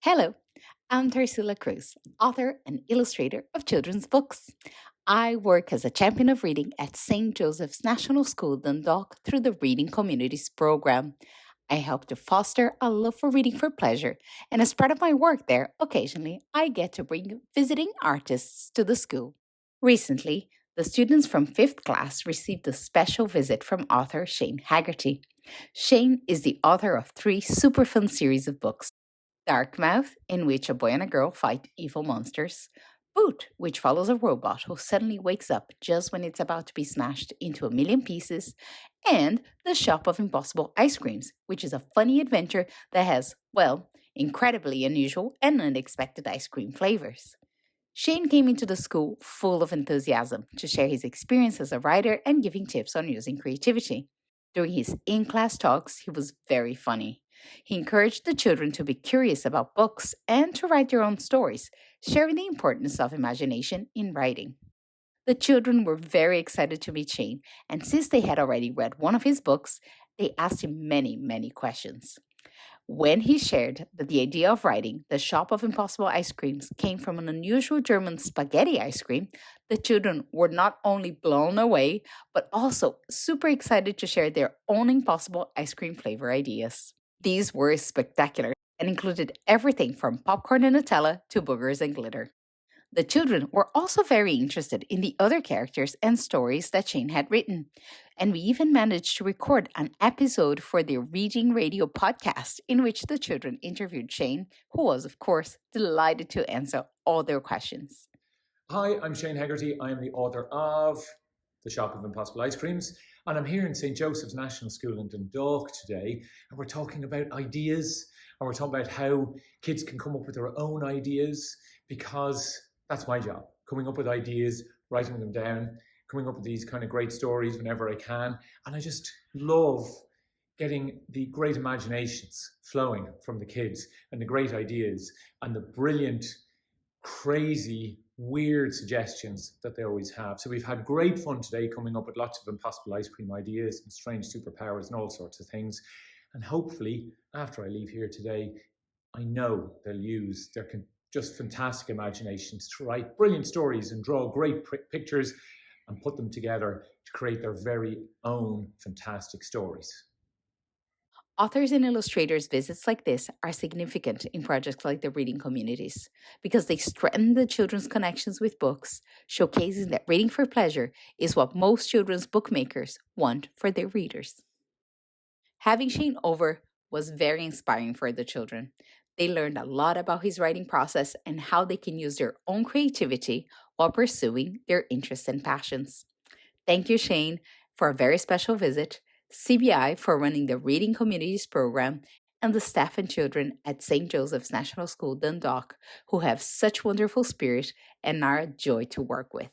Hello, I'm Tarsila Cruz, author and illustrator of children's books. I work as a champion of reading at St. Joseph's National School, Dundalk, through the Reading Communities program. I help to foster a love for reading for pleasure, and as part of my work there, occasionally I get to bring visiting artists to the school. Recently, the students from 5th class received a special visit from author Shane Hagerty. Shane is the author of three super fun series of books: Darkmouth, in which a boy and a girl fight evil monsters; Boot, which follows a robot who suddenly wakes up just when it's about to be smashed into a million pieces; and The Shop of Impossible Ice Creams, which is a funny adventure that has, well, incredibly unusual and unexpected ice cream flavors. Shane came into the school full of enthusiasm to share his experience as a writer and giving tips on using creativity. During his in class talks, he was very funny. He encouraged the children to be curious about books and to write their own stories, sharing the importance of imagination in writing. The children were very excited to meet Shane, and since they had already read one of his books, they asked him many questions. When he shared that the idea of writing The Shop of Impossible Ice Creams came from an unusual German spaghetti ice cream, the children were not only blown away, but also super excited to share their own impossible ice cream flavor ideas. These were spectacular and included everything from popcorn and Nutella to boogers and glitter. The children were also very interested in the other characters and stories that Shane had written. And we even managed to record an episode for the Reading Radio podcast in which the children interviewed Shane, who was, of course, delighted to answer all their questions. Hi, I'm Shane Hagerty. I am the author of The Shop of Impossible Ice Creams, and I'm here in St. Joseph's National School in Dundalk today, and we're talking about ideas, and we're talking about how kids can come up with their own ideas, because that's my job, coming up with ideas, writing them down, coming up with these kind of great stories whenever I can. And I just love getting the great imaginations flowing from the kids and the great ideas and the brilliant, crazy, weird suggestions that they always have. So we've had great fun today coming up with lots of impossible ice cream ideas and strange superpowers and all sorts of things. And hopefully, after I leave here today, I know they'll use their just fantastic imaginations to write brilliant stories and draw great pictures and put them together to create their very own fantastic stories. Authors and illustrators' visits like this are significant in projects like the Reading Communities because they strengthen the children's connections with books, showcasing that reading for pleasure is what most children's bookmakers want for their readers. Having Shane over was very inspiring for the children. They learned a lot about his writing process and how they can use their own creativity while pursuing their interests and passions. Thank you, Shane, for a very special visit, CBI for running the Reading Communities program, and the staff and children at St. Joseph's National School, Dundalk, who have such wonderful spirit and are a joy to work with.